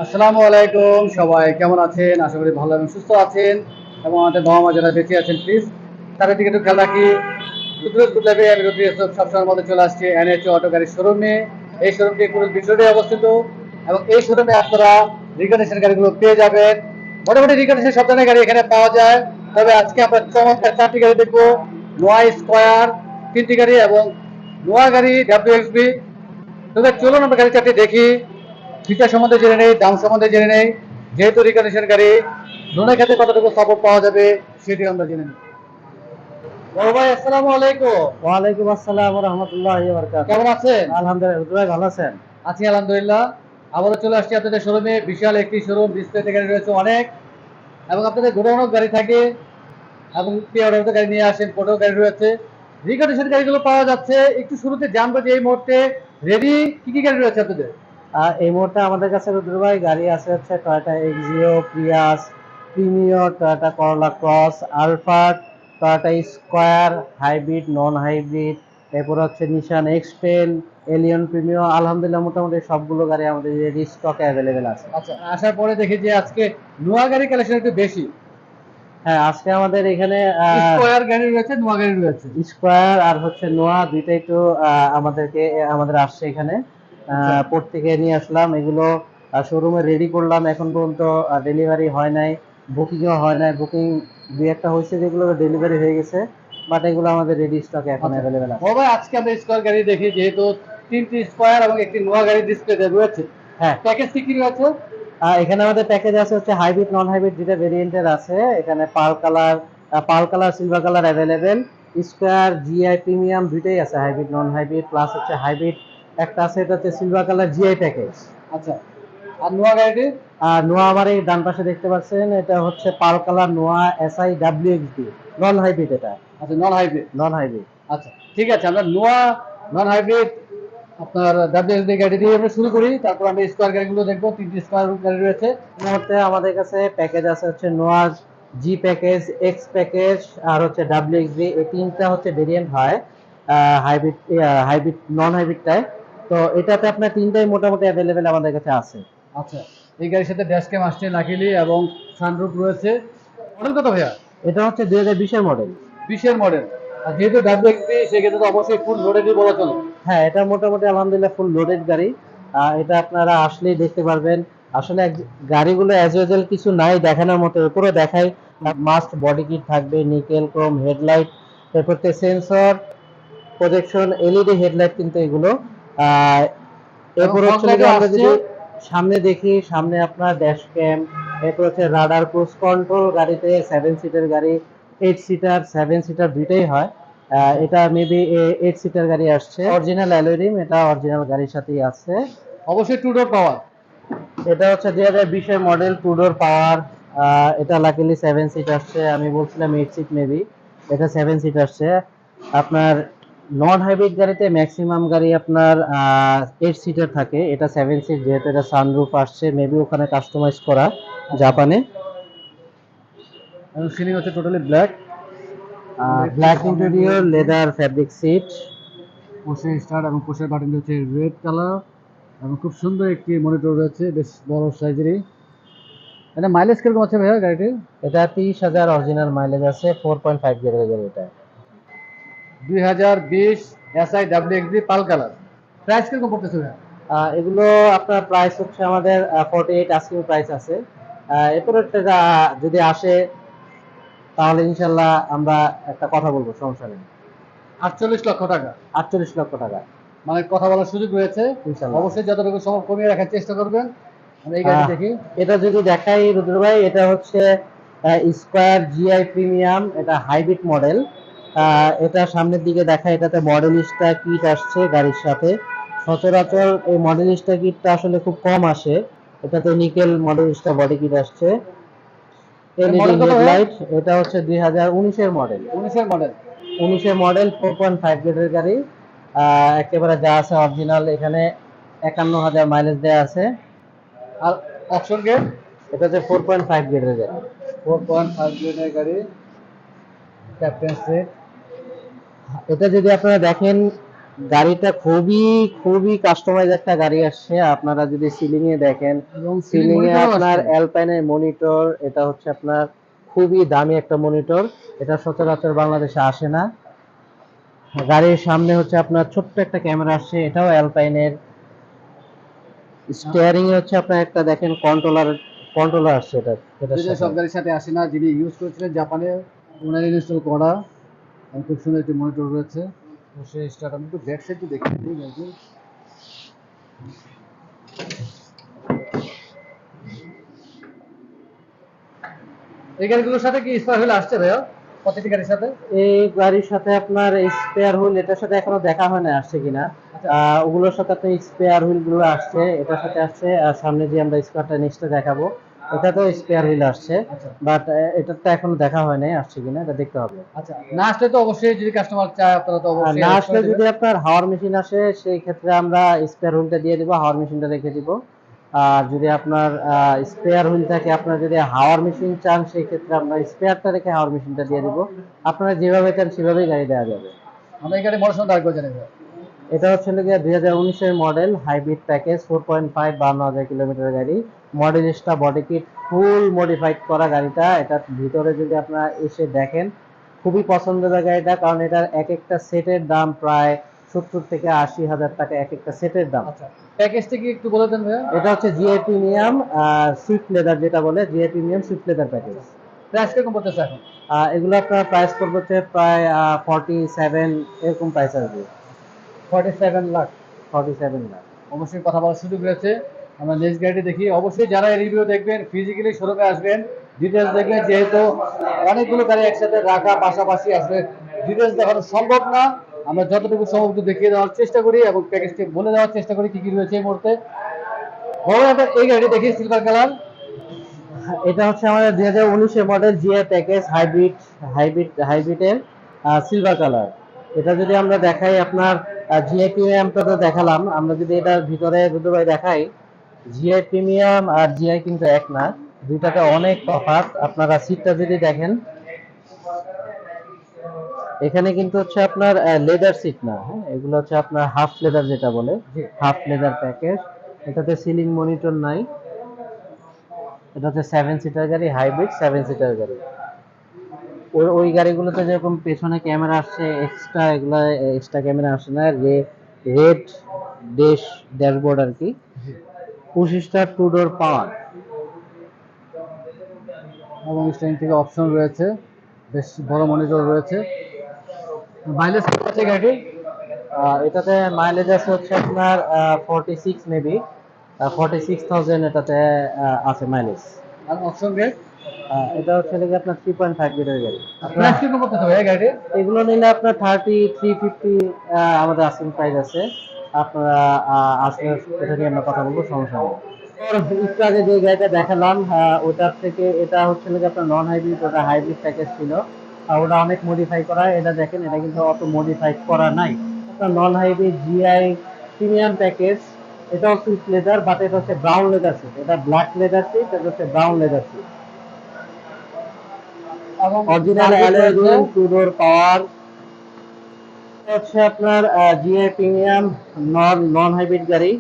আসসালামু আলাইকুম, সবাই কেমন আছেন? আশা করি ভালো এবং সুস্থ আছেন এবং আমাদের বাবা মা যারা বেঁচে আছেন প্লিজ তাদের দিকে একটু খেয়াল রাখি। রুদ্র গুলাবে আমি রুদ্র সবসময়ের মধ্যে চলে আসছি এনএচ অটো গাড়ির শোরুমে। এই শোরুমটি পুরো বিশ্বজুড়ে অবস্থিত এবং এই শোরুমে আপনারা রিকন্ডিশন গাড়িগুলো পেয়ে যাবেন। মোটামুটি রিকন্ডিশন সব ধরনের গাড়ি এখানে পাওয়া যায়। তবে আজকে আমরা চমৎকার 4টি গাড়ি দেখবো। নোয়া স্কোয়ার 3টি গাড়ি এবং নোয়া গাড়ি ডাব্লিউএক্সবি। তবে চলুন আমরা গাড়ি 4টি দেখি, ফিচার সম্বন্ধে জেনে নেই, দাম সম্বন্ধে জেনে নেই। যেহেতু রিকন্ডিশন গাড়ি, লোনের ক্ষেত্রে কতটুকু সাপোর্ট পাওয়া যাবে সেটি আমরা জেনে নিই। বড় ভাই আসসালামু আলাইকুম। ওয়ালাইকুম আসসালাম ওয়া রাহমাতুল্লাহি ওয়া বারাকাতুহু। কেমন আছেন? আলহামদুলিল্লাহ, ভাই ভালো আছেন? আছি আলহামদুলিল্লাহ। আবারও চলে আসছি আপনাদের শোরুমে। বিশাল একটি শোরুম, ডিসপ্লেতে গাড়ি রয়েছে অনেক এবং আপনাদের গোডাউনেও গাড়ি থাকে এবং প্রি অর্ডারতে গাড়ি নিয়ে আসেন, কোটেও গাড়ি রয়েছে। রিকন্ডিশন গাড়িগুলো পাওয়া যাচ্ছে। একটু শুরুতে জানবো যে এই মুহূর্তে রেডি কি কি গাড়ি রয়েছে আপনাদের? এই মুহূর্তে আমাদের কাছে রুদ্র ভাই গাড়ি আছে হচ্ছে Toyota Axio, Prius, Premio, Toyota Corolla Cross, Alphard, Toyota Square, hybrid, non hybrid, এরপর হচ্ছে নিশান এক্সটেল, এলিয়ন প্রিমিও। আলহামদুলিল্লাহ মোটামুটি সবগুলো গাড়ি আমাদের রেডি স্টকে অ্যাভেলেবেল আছে। আচ্ছা, আসার পরে দেখি যে আজকে নোয়া গাড়ি কালেকশন একটু বেশি। হ্যাঁ, আজকে আমাদের এখানে স্কোয়ার গাড়ি রয়েছে, নোয়া গাড়ি রয়েছে। স্কোয়ার আর হচ্ছে নোয়া দুইটাই তো আমাদের আসছে এখানে। আচ্ছা, প্রত্যেকে নিয়ে আসলাম এগুলো, শোরুমে রেডি করলাম। এখন পর্যন্ত ডেলিভারি হয় নাই, বুকিংও হয় নাই। বুকিং দুই একটা হয়েছে, যেগুলো ডেলিভারি হয়ে গেছে, বাট এগুলো আমাদের রেডি স্টকে এখন আচ্ছা। অ্যাভেলেবেল আছে। বাবা, আজকে আমরা স্কোয়ার গাড়ি দেখি, যেহেতু 3টি স্কোয়ার এবং একটি নোয়া গাড়ি ডিসপ্লেতে রয়েছে। হ্যাঁ, প্যাকেজ কি কি রয়েছে? এখানে আমাদের প্যাকেজ আছে হচ্ছে হাইব্রিড, নন হাইব্রিড দুইটা ভেরিয়েন্টের আছে এখানে। Pearl colour silver colour available. Square G I premium দুইটাই আছে, হাইব্রিড নন হাইব্রিড, প্লাস হচ্ছে হাইব্রিড একটা আছে, এটা হচ্ছে সিলভার কালার জিআই প্যাকেজ। আচ্ছা, আর নোয়া গাড়িটি? আর নোয়া আমার এই ডান পাশে দেখতে পাচ্ছেন, এটা হচ্ছে pearl colour Noah S I W X D, non hybrid এটা। আচ্ছা, নন হাইব্রিড। Non hybrid. আচ্ছা, ঠিক আছে, আমরা নোয়া নন হাইব্রিড আপনার ডাব্লিউএসডি গাড়ি দিয়ে আমরা শুরু করি, তারপর আমরা স্কোয়ার গাড়িগুলো দেখবো। 3টি স্কোয়ার গাড়ি রয়েছে। এই মুহূর্তে আমাদের কাছে প্যাকেজ আছে হচ্ছে নোয়ার জি প্যাকেজ, এক্স প্যাকেজ, আর হচ্ছে ডাব্লিউএক্সডি। এই তিনটা হচ্ছে ভেরিয়েন্ট হয় হাইব্রিড, হাইব্রিড নন হাইব্রিডটায়। তো এটাতে আপনার তিনটাই মোটামুটি অ্যাভেলেবেল আমাদের কাছে আছে। আচ্ছা, এই গাড়ির সাথে ড্যাশ ক্যাম আসছে লাকিলি এবং সানরুফ রয়েছে। মডেল কত ভাইয়া? এটা হচ্ছে 2020-এর মডেল। 20-এর মডেল। আর যেহেতু ডাব্লিউএক্সপি, সেক্ষেত্রে তো অবশ্যই ফুল লোডেডই বলা চলে। হ্যাঁ, এটা মোটামুটি আলহামদুলিল্লাহ ফুল লোডেড গাড়ি। এটা আপনারা আসলেই দেখতে পারবেন। আসলে গাড়িগুলো অ্যাজ ইউজুয়াল কিছু নাই দেখানোর মতো, পুরো দেখাই। মাস্ট বডি কিট থাকবে, নিকেল ক্রোম হেডলাইট, তারপর সেন্সর, প্রজেকশন, এলইডি হেডলাইট কিন্তু এগুলো। আহ, এবং এরপর ফগ হচ্ছে যদি লাইটও আমরা আসছে। যদি সামনে দেখি, সামনে আপনার ড্যাশ ক্যাম, এরপর হচ্ছে রাডার, ক্রুজ কন্ট্রোল। গাড়িতে 7 সিটের গাড়ি, 8 সিটার 7 সিটার দুইটাই হয়। আচ্ছা, এটা মেবি 8 সিটার গাড়ি আসছে, অরিজিনাল অ্যালুই, এটা অরিজিনাল গাড়ির সাথেই আছে। অবশ্যই টু ডোর পাওয়ার। এটা হচ্ছে 2020-এর মডেল, টু ডোর পাওয়ার। এটা লাকিলি 7 সিট আসছে, আমি বলছিলাম 8 সিট মেবি, এটা 7 সিট আসছে। আপনার নন হাইব্রিড গাড়িতে ম্যাক্সিমাম গাড়ি আপনার 8 সিটার থাকে, এটা 7 সিট, যেহেতু এটা সানরুফ আসছে মেবি ওখানে কাস্টমাইজ করা জাপানে। এবং সিলিং হচ্ছে totally black. Black interior, leather fabric seat. পুশে স্টার্ট এবং পুশের বাটনটি হচ্ছে রেড কালার এবং খুব সুন্দর একটি মনিটর রয়েছে, বেশ বড় সাইজেরই। এটা মাইলেজ কিরকম আছে ভাইয়া গাড়িটির? এটা 30,000 অরিজিনাল মাইলেজ আছে, 4.5 গিয়ারের গাড়ি এটা। 2020 এসআই ডাব্লিউএক্সডি পাল কালার। প্রাইস কিরকম পড়তেছে ভাইয়া? এগুলো আপনার প্রাইস হচ্ছে আমাদের 48 আস্কিং প্রাইস আছে। এরপরে যদি আসে তাহলে ইনশাল্লাহ আমরা একটা কথা বলবো, সমস্যা নেই। 48 লক্ষ টাকা? 48 লক্ষ টাকা মানে কথা বলার সুযোগ রয়েছে। ইনশাল্লাহ। অবশ্যই যতটুকু সম্ভব কমিয়ে রাখার চেষ্টা করবেন। আমরা এই গাড়িটি দেখি। এটা যদি দেখাই রুদ্র ভাই, এটা হচ্ছে স্কোয়ার জিআই প্রিমিয়াম, এটা হাইব্রিড মডেল। এটা সামনের দিকে দেখা, এটাতে মডেলিস্টা কিট আসছে গাড়ির সাথে। সচরাচর এই মডেলিস্টা কিটটা আসলে খুব কম আসে। এটাতে নিকেল মডেলিস্টা বডি কিট আসছে, এটা এলইডি মডেল কত ভাইয়া? হেডলাইট। এটা হচ্ছে 2019-এর মডেল। 19-এর মডেল। 19-এর মডেল, 4.5 গেটের গাড়ি। একেবারে যা আছে অরিজিনাল, এখানে 51,000 মাইলেজ দেওয়া আছে। আর অপশন গেট। এটা হচ্ছে 4.5 গেটের গাড়ি। 4.5 গ্রেডের গাড়ি, ক্যাপ্টেন সিট। এটা যদি আপনারা দেখেন, গাড়িটা খুবই খুবই কাস্টমাইজ একটা গাড়ি আসছে। আপনারা যদি সিলিং এ দেখেন, এবং সিলিং সিলিং এ মনিটরও আপনার আসছে। অ্যালপাইনের মনিটর, এটা হচ্ছে আপনার খুবই দামি একটা মনিটর। এটা সচরাচর বাংলাদেশে আসে না। গাড়ির সামনে হচ্ছে আপনার ছোট্ট একটা ক্যামেরা আসছে, এটাও অ্যালপাইনের। স্টিয়ারিং এ হচ্ছে আপনার একটা দেখেন কন্ট্রোলার কন্ট্রোলার আসছে এটার যদিও সাথে। সব গাড়ির সাথে আসে না, যিনি ইউজ করেছিলেন জাপানে ওনার ইনস্টল করা। এবং খুব সুন্দর একটি মনিটর রয়েছে। তো সেই স্টার্ট আমি একটু ব্যাক সাইড দেখে নিই গাড়িটির। এই গাড়িগুলোর সাথে কি স্পার হুইল আসছে ভাইয়া, প্রতিটি গাড়ির সাথে? এই গাড়ির সাথে আপনার স্পেয়ার হুইল এটার সাথে এখনো দেখা হয় না আসছে কিনা। আচ্ছা ওগুলোর সাথে আপনার স্পেয়ার হুইল গুলো আসছে, এটার সাথে আসছে। আর সামনে যে আমরা স্কোয়ারটা নেক্সটে দেখাবো, এটাতেও স্পেয়ার হুইল আসছে। আচ্ছা বাট এটারটা এখনো দেখা হয় নাই, আসছে কিনা এটা দেখতে হবে। আচ্ছা, না আসলে তো অবশ্যই, যদি কাস্টমার চায় আপনারা তো আর অবশ্যই না হেল্প আসলে করে যদি দেবেন। আপনার হাওয়ার মেশিন আসে, সেই ক্ষেত্রে আমরা স্পেয়ার হুইলটা দিয়ে দিব, হাওয়ার মেশিনটা রেখে দিব। আর যদি আপনার স্পেয়ার হুইল থাকে, আপনার যদি হাওয়ার মেশিন চান, সেই ক্ষেত্রে আমরা স্পেয়ারটা রেখে হাওয়ার মেশিনটা দিয়ে দিব। আপনারা যেভাবে চান সেভাবেই গাড়ি দেওয়া যাবে। আমরা এই গাড়ি মডেল সম্বন্ধে আরেকবার জানি ভাইয়া। এটা হচ্ছে গিয়ে 2019 এর মডেল, হাইব্রিড প্যাকেজ, 4.5, 52,000 কিলোমিটার গাড়ি। মডেলিস্টা বডি কিট ফুল মডিফাইড করা গাড়িটা। এটার ভিতরে যদি আপনারা এসে দেখেন, খুবই পছন্দের গাড়িটা, কারণ এটার এক একটা সেটের দাম প্রায় 70 থেকে 80 হাজার টাকা, এক একটা সেটের দাম। আচ্ছা, প্যাকেজটা কি একটু বলে দেন ভাইয়া? এটা হচ্ছে জিআই প্রিমিয়াম সুইফট লেদার, যেটা বলে GI premium Swift leather package. Price কিরকম পড়তেছে এখন? এগুলো আপনার প্রাইস পড়বে হচ্ছে প্রায় 47 এরকম প্রাইস আসবে। 47 লাখ। 47 লাখ। অবশ্যই কথা বলার সুযোগ রয়েছে। আমরা নেক্সট গাড়িটি দেখি। অবশ্যই যারা এই রিভিউ দেখবেন ফিজিক্যালি শোরুমে আসবেন, ডিটেলস দেখবেন, যেহেতু অনেকগুলো গাড়ি একসাথে রাখা পাশাপাশি আসলে ডিটেলস দেখানো সম্ভব না। আমরা যতটুকু সম্ভব একটু দেখিয়ে দেওয়ার চেষ্টা করি এবং প্যাকেজটি বলে দেওয়ার চেষ্টা করি কি কি রয়েছে এই মুহূর্তে। আমরা এই গাড়ি দেখি সিলভার কালার। এটা হচ্ছে আমাদের 2019 এর মডেল জিআই প্যাকেজ, হাইব্রিডের সিলভার কালার। এটা যদি আমরা দেখাই আপনার, জিআই প্রিমিয়ামটা তো দেখালাম, আমরা যদি এটার ভিতরে দুটো ভাই দেখাই, জিআই প্রিমিয়াম আর জিআই কিন্তু এক না, দুইটাতে অনেক তফাৎ। আপনারা সিটটা যদি দেখেন, এখানে কিন্তু হচ্ছে আপনার লেদার সিট না, হ্যাঁ, এগুলো হচ্ছে আপনার হাফ লেদার, যেটা বলে জি। Half leather package. এটাতে সিলিং মনিটর নাই। এটা হচ্ছে 7 সিটার গাড়ি, হাইব্রিড 7 সিটার গাড়ি। ওই গাড়িগুলোতে যেরকম পেছনে ক্যামেরা আসছে এক্সট্রা, এগুলা এক্সট্রা ক্যামেরা আসে না। রেড ড্যাশবোর্ড আর কি। 25 স্টার 2 ডোর পাওয়ার। এবং স্ট্যান্ড থেকে অপশন রয়েছে, বেশ বড় মনিটর রয়েছে। মাইলেজ কত আছে গাড়ি? এটাতে মাইলেজ আছে হচ্ছে আপনার 46 মেবি, 46,000 এটাতে আছে মাইলেজ। আর অপশন রেট? এটা হচ্ছে নাকি আপনার 3.5 লিটার গাড়ি। আপনার প্রাইস কিরকম করতেছে ভাই গাড়ি? এগুলো নিলে আপনার 350 আমাদের আস্কিং প্রাইস আছে। আপনারা আসলে এটা নিয়ে আমরা কথা বলবো, সমস্যা নেই। একটু আগে যে গাড়িটা দেখালাম, ওটার থেকে এটা হচ্ছে নাকি আপনার নন হাইব্রিড, ওটা হাইব্রিড প্যাকেজ ছিল। ওটা অনেক মডিফাই করা। এটা দেখেন, এটা কিন্তু অত মডিফাই করা নাই। আপনার non hybrid GI premium package, এটাও সুইফট লেদার, বাট এটা হচ্ছে ব্রাউন লেদার সিট। এটা ব্ল্যাক লেদার সিট, এটা হচ্ছে ব্রাউন লেদার সিট। এবং অরিজিনাল সানরুফ অ্যালয় রয়েছে। হুইল, 2 ডোর পাওয়ার। হচ্ছে আপনার জিআই প্রিমিয়াম নন নন হাইব্রিড গাড়ি,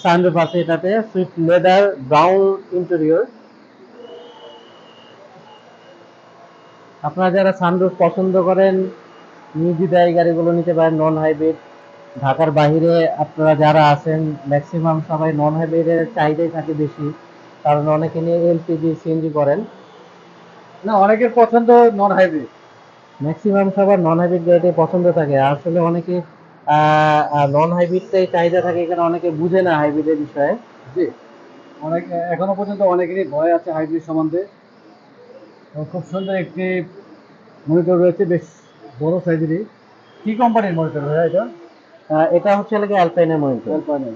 সানরুফ আছে এটাতে, সুইফট লেদার, ব্রাউন ইন্টেরিয়র। আপনারা যারা সানরুফ পছন্দ করেন, নির্দ্বিধায় এই গাড়িগুলো নিতে পারেন, নন হাইব্রিড। ঢাকার বাইরে আপনারা যারা আছেন, ম্যাক্সিমাম সবাই নন হাইব্রিডের চাহিদাই থাকে বেশি, কারণ অনেকে নিয়ে এলপিজি সিএনজি করেন। না, অনেকের পছন্দ নন হাইব্রিড। ম্যাক্সিমাম সবার নন হাইব্রিড গাড়িটাই পছন্দ থাকে। আসলে অনেকে নন হাইব্রিডটাই চাহিদা থাকে, এখানে অনেকে বুঝে না হাইব্রিডের বিষয়ে। জি, অনেক এখনো পর্যন্ত অনেকেরই ভয় আছে হাইব্রিড সম্বন্ধে। এবং খুব সুন্দর একটি মনিটর রয়েছে, বেশ বড় সাইজেরই। কি কোম্পানির মনিটর ভাইয়া এটা? এটা হচ্ছে লাগে অ্যালপাইনের মনিটর। ওয়েলপানের।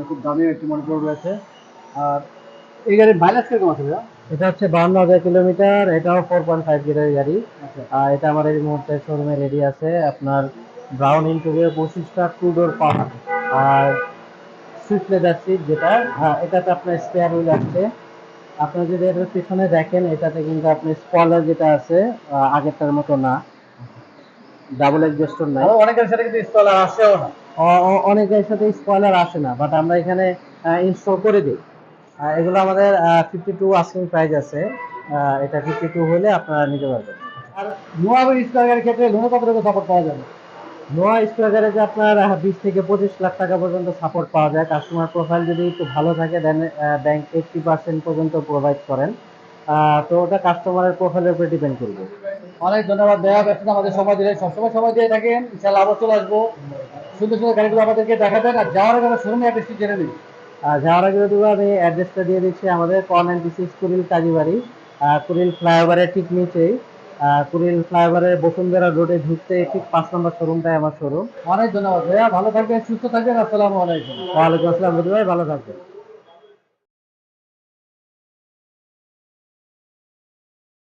খুব দামি একটি মনিটর রয়েছে। আর এই গাড়ির মাইলেজ কিরকম আছে ভাইয়া? এটা হচ্ছে 52,000 কিলোমিটার, এটাও 4.5 লিটার গাড়ি। আচ্ছা এটা আমার এই মুহূর্তে শোরুমে রেডি আছে। আপনার ব্রাউন ইন্টেরিয়র, 25টা 2 ডোর পাওয়ার। আর সুইফট লেদার সিট যেটা, এটাতে আপনার স্পেয়ার হুইল আছে। আপনারা যদি এটার পিছনে দেখেন, এটাতে কিন্তু আপনি স্পয়লার যেটা আছে, আগেরটার মতো না, ডাবল এক্সস্টর নাই। আরো অনেকের সাথে কিন্তু স্টলার আসেও না। অনেকের সাথে স্পয়লার আসে না, বাট আমরা এখানে ইনস্টল করে দিই। এগুলো আমাদের 52 আস্কিং প্রাইস আছে। এটা 52 হলে আপনারা নিতে পারবেন। আর নোয়া এবং স্কোয়ার ক্ষেত্রে লোনে কত টাকা সাপোর্ট পাওয়া যাবে? নোয়া স্ট্রাইকারে যে আপনার 20 থেকে 25 লাখ টাকা পর্যন্ত সাপোর্ট পাওয়া যায়। কাস্টমার প্রোফাইল যদি একটু ভালো থাকে দেন ব্যাংক 80% পর্যন্ত প্রোভাইড করেন। তো ওটা কাস্টমারের প্রোফাইলের উপর ডিপেন্ড করবে। অনেক ধন্যবাদ ভাইয়া, ব্যস্ততা আমাদের সময় দিলেন, সবসময় সময় দিয়ে থাকেন। ইনশাল্লাহ আবার চলে আসবো, সুন্দর সুন্দর গাড়িগুলো আমাদেরকে দেখাবেন। আর যাওয়ার আগে আমার শোরুমে অ্যাড্রেসটি জেনে নিন। যাওয়ার আগে যদি আমি অ্যাড্রেসটা দিয়ে দিচ্ছি, আমাদের ক 96 কুড়িল কাজীবাড়ি, কুড়িল ফ্লাইওভারের ঠিক নিচেই, কুড়িল ফ্লাইওভারের বসুন্ধরা রোডে ঢুকতে ঠিক 5 নম্বর শোরুমটাই আমার শোরুম। অনেক ধন্যবাদ ভাইয়া, ভালো থাকবেন, সুস্থ থাকবেন। আসসালামু আলাইকুম। ওয়ালাইকুম আসসালাম, ভাই ভালো থাকবেন।